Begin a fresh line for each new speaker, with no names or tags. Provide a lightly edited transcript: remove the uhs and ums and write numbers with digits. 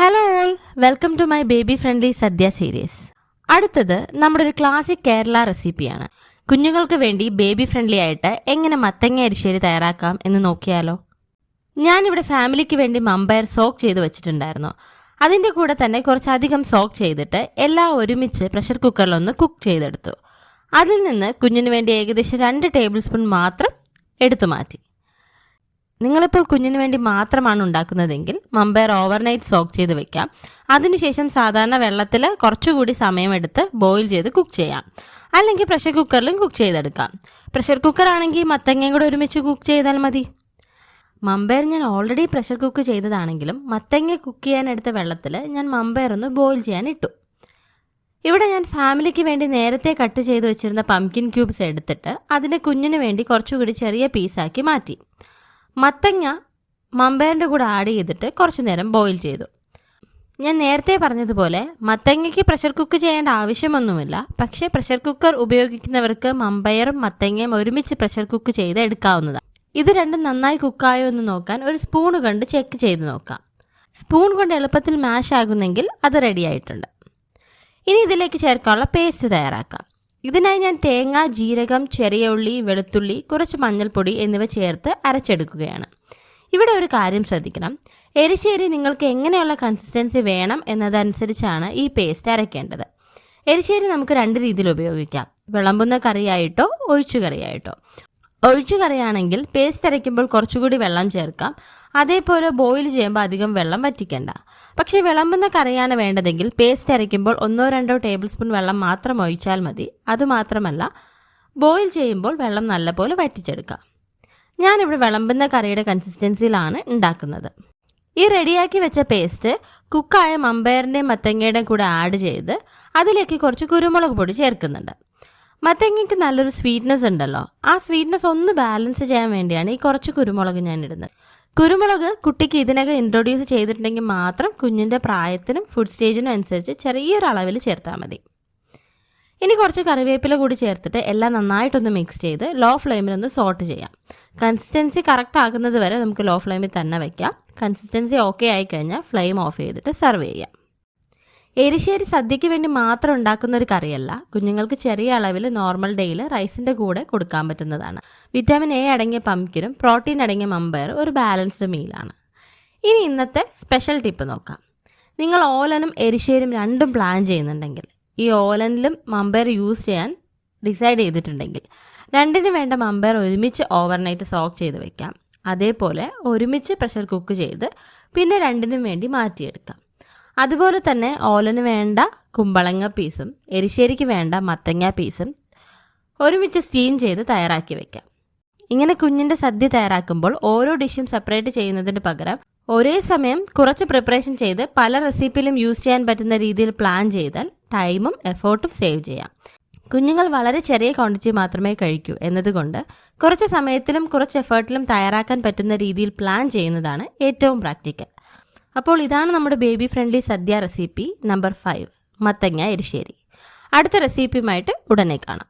Hello all, welcome to my baby friendly sadya series. അടുത്തത് നമ്മുടെ ഒരു ക്ലാസിക് കേരള റെസിപ്പിയാണ്. കുഞ്ഞുങ്ങൾക്ക് വേണ്ടി ബേബി ഫ്രണ്ട്ലി ആയിട്ട് എങ്ങനെ മത്തങ്ങ എരിശ്ശേരി തയ്യാറാക്കാം എന്ന് നോക്കിയാലോ. ഞാനിവിടെ ഫാമിലിക്ക് വേണ്ടി മമ്പയർ സോക്ക് ചെയ്ത് വെച്ചിട്ടുണ്ടായിരുന്നു. അതിൻ്റെ കൂടെ തന്നെ കുറച്ചധികം സോക്ക് ചെയ്തിട്ട് എല്ലാം ഒരുമിച്ച് പ്രഷർ കുക്കറിലൊന്ന് കുക്ക് ചെയ്തെടുത്തു. അതിൽ നിന്ന് കുഞ്ഞിന് വേണ്ടി ഏകദേശം 2 ടേബിൾ സ്പൂൺ മാത്രം എടുത്തു മാറ്റി. നിങ്ങളിപ്പോൾ കുഞ്ഞിന് വേണ്ടി മാത്രമാണ് ഉണ്ടാക്കുന്നതെങ്കിൽ മമ്പയർ ഓവർനൈറ്റ് സോക്ക് ചെയ്ത് വെക്കാം. അതിനുശേഷം സാധാരണ വെള്ളത്തിൽ കുറച്ചുകൂടി സമയമെടുത്ത് ബോയിൽ ചെയ്ത് കുക്ക് ചെയ്യാം. അല്ലെങ്കിൽ പ്രഷർ കുക്കറിലും കുക്ക് ചെയ്തെടുക്കാം. പ്രഷർ കുക്കർ ആണെങ്കിൽ മത്തങ്ങയും കൂടെ ഒരുമിച്ച് കുക്ക് ചെയ്താൽ മതി. മമ്പയർ ഞാൻ ഓൾറെഡി പ്രഷർ കുക്ക് ചെയ്തതാണെങ്കിലും മത്തങ്ങ കുക്ക് ചെയ്യാനെടുത്ത വെള്ളത്തിൽ ഞാൻ മമ്പയർ ഒന്ന് ബോയിൽ ചെയ്യാൻ ഇട്ടു. ഇവിടെ ഞാൻ ഫാമിലിക്ക് വേണ്ടി നേരത്തെ കട്ട് ചെയ്ത് വെച്ചിരുന്ന പംകിൻ ക്യൂബ്സ് എടുത്തിട്ട് അതിനെ കുഞ്ഞിന് വേണ്ടി കുറച്ചുകൂടി ചെറിയ പീസാക്കി മാറ്റി. മത്തങ്ങ മമ്പയറിൻ്റെ കൂടെ ആഡ് ചെയ്തിട്ട് കുറച്ച് നേരം ബോയിൽ ചെയ്തു. ഞാൻ നേരത്തെ പറഞ്ഞതുപോലെ മത്തങ്ങയ്ക്ക് പ്രഷർ കുക്ക് ചെയ്യേണ്ട ആവശ്യമൊന്നുമില്ല. പക്ഷേ പ്രഷർ കുക്കർ ഉപയോഗിക്കുന്നവർക്ക് മമ്പയറും മത്തങ്ങയും ഒരുമിച്ച് പ്രഷർ കുക്ക് ചെയ്ത് എടുക്കാവുന്നതാണ്. ഇത് രണ്ടും നന്നായി കുക്കായോ എന്ന് നോക്കാൻ ഒരു സ്പൂൺ കൊണ്ട് ചെക്ക് ചെയ്ത് നോക്കാം. സ്പൂൺ കൊണ്ട് എളുപ്പത്തിൽ മാഷ് ആകുന്നെങ്കിൽ അത് റെഡി ആയിട്ടുണ്ട്. ഇനി ഇതിലേക്ക് ചേർക്കാനുള്ള പേസ്റ്റ് തയ്യാറാക്കാം. ഇതിനായി ഞാൻ തേങ്ങ, ജീരകം, ചെറിയ ഉള്ളി, വെളുത്തുള്ളി, കുറച്ച് മഞ്ഞൾപ്പൊടി എന്നിവ ചേർത്ത് അരച്ചെടുക്കുകയാണ്. ഇവിടെ ഒരു കാര്യം ശ്രദ്ധിക്കണം. എരിശ്ശേരി നിങ്ങൾക്ക് എങ്ങനെയുള്ള കൺസിസ്റ്റൻസി വേണം എന്നതനുസരിച്ചാണ് ഈ പേസ്റ്റ് അരയ്ക്കേണ്ടത്. എരിശ്ശേരി നമുക്ക് 2 രീതിയിൽ ഉപയോഗിക്കാം. വിളമ്പുന്ന കറിയായിട്ടോ ഒഴിച്ചു കറിയായിട്ടോ. ഒഴിച്ചു കറിയാണെങ്കിൽ പേസ്റ്റ് അരയ്ക്കുമ്പോൾ കുറച്ചുകൂടി വെള്ളം ചേർക്കാം. അതേപോലെ ബോയിൽ ചെയ്യുമ്പോൾ അധികം വെള്ളം വറ്റിക്കണ്ട. പക്ഷേ വിളമ്പുന്ന കറിയാണ് വേണ്ടതെങ്കിൽ പേസ്റ്റ് അരയ്ക്കുമ്പോൾ 1-2 ടേബിൾ സ്പൂൺ വെള്ളം മാത്രം ഒഴിച്ചാൽ മതി. അതുമാത്രമല്ല, ബോയിൽ ചെയ്യുമ്പോൾ വെള്ളം നല്ലപോലെ വറ്റിച്ചെടുക്കാം. ഞാനിവിടെ വിളമ്പുന്ന കറിയുടെ കൺസിസ്റ്റൻസിയിലാണ് ഉണ്ടാക്കുന്നത്. ഈ റെഡിയാക്കി വെച്ച പേസ്റ്റ് കുക്കായ മമ്പയറിൻ്റെയും മത്തങ്ങയുടെയും കൂടെ ആഡ് ചെയ്ത് അതിലേക്ക് കുറച്ച് കുരുമുളക് പൊടി ചേർക്കുന്നുണ്ട്. മത്തങ്ങയ്ക്ക് നല്ലൊരു സ്വീറ്റ്നെസ് ഉണ്ടല്ലോ, ആ സ്വീറ്റ്നെസ് ഒന്ന് ബാലൻസ് ചെയ്യാൻ വേണ്ടിയാണ് ഈ കുറച്ച് കുരുമുളക് ഞാൻ ഇടുന്നത്. കുരുമുളക് കുട്ടിക്ക് ഇതിനകം ഇൻട്രൊഡ്യൂസ് ചെയ്തിട്ടുണ്ടെങ്കിൽ മാത്രം കുഞ്ഞിൻ്റെ പ്രായത്തിനും ഫുഡ് സ്റ്റേജിനും അനുസരിച്ച് ചെറിയൊരു അളവിൽ ചേർത്താൽ മതി. ഇനി കുറച്ച് കറിവേപ്പില കൂടി ചേർത്തിട്ട് എല്ലാം നന്നായിട്ടൊന്ന് മിക്സ് ചെയ്ത് ലോ ഫ്ലെയിമിലൊന്ന് സോട്ട് ചെയ്യാം. കൺസിസ്റ്റൻസി കറക്റ്റ് ആകുന്നത് വരെ നമുക്ക് ലോ ഫ്ലെയിമിൽ തന്നെ വയ്ക്കാം. കൺസിസ്റ്റൻസി ഓക്കെ ആയിക്കഴിഞ്ഞാൽ ഫ്ലെയിം ഓഫ് ചെയ്തിട്ട് സെർവ് ചെയ്യാം. എരിശ്ശേരി സദ്യയ്ക്ക് വേണ്ടി മാത്രം ഉണ്ടാക്കുന്ന ഒരു കറിയല്ല. കുഞ്ഞുങ്ങൾക്ക് ചെറിയ അളവിൽ നോർമൽ ഡേയിൽ റൈസിൻ്റെ കൂടെ കൊടുക്കാൻ പറ്റുന്നതാണ്. വിറ്റാമിൻ എ അടങ്ങിയ പംകിനും പ്രോട്ടീൻ അടങ്ങിയ മമ്പയർ ഒരു ബാലൻസ്ഡ് മീലാണ്. ഇനി ഇന്നത്തെ സ്പെഷ്യൽ ടിപ്പ് നോക്കാം. നിങ്ങൾ ഓലനും എരിശ്ശേരിയും രണ്ടും പ്ലാൻ ചെയ്യുന്നുണ്ടെങ്കിൽ, ഈ ഓലനിലും മമ്പയർ യൂസ് ചെയ്യാൻ ഡിസൈഡ് ചെയ്തിട്ടുണ്ടെങ്കിൽ, രണ്ടിന് വേണ്ട മമ്പയർ ഒരുമിച്ച് ഓവർനൈറ്റ് സോക്ക് ചെയ്ത് വെക്കാം. അതേപോലെ ഒരുമിച്ച് പ്രഷർ കുക്ക് ചെയ്ത് പിന്നെ രണ്ടിനും വേണ്ടി മാറ്റിയെടുക്കാം. അതുപോലെ തന്നെ ഓലന് വേണ്ട കുമ്പളങ്ങ പീസും എരിശ്ശേരിക്ക് വേണ്ട മത്തങ്ങ പീസും ഒരുമിച്ച് സ്റ്റീം ചെയ്ത് തയ്യാറാക്കി വെക്കാം. ഇങ്ങനെ കുഞ്ഞിൻ്റെ സദ്യ തയ്യാറാക്കുമ്പോൾ ഓരോ ഡിഷും സെപ്പറേറ്റ് ചെയ്യുന്നതിന് പകരം ഒരേ സമയം കുറച്ച് പ്രിപ്പറേഷൻ ചെയ്ത് പല റെസിപ്പിയിലും യൂസ് ചെയ്യാൻ പറ്റുന്ന രീതിയിൽ പ്ലാൻ ചെയ്താൽ ടൈമും എഫേർട്ടും സേവ് ചെയ്യാം. കുഞ്ഞുങ്ങൾ വളരെ ചെറിയ ക്വാണ്ടിറ്റി മാത്രമേ കഴിക്കൂ എന്നതുകൊണ്ട് കുറച്ച് സമയത്തിലും കുറച്ച് എഫേർട്ടിലും തയ്യാറാക്കാൻ പറ്റുന്ന രീതിയിൽ പ്ലാൻ ചെയ്യുന്നതാണ് ഏറ്റവും പ്രാക്ടിക്കൽ. അപ്പോൾ ഇതാണ് നമ്മുടെ ബേബി ഫ്രണ്ട്ലി സദ്യ റെസിപ്പി നമ്പർ 5, മത്തങ്ങ എരിശ്ശേരി. അടുത്ത റെസിപ്പിയുമായിട്ട് ഉടനെ കാണാം.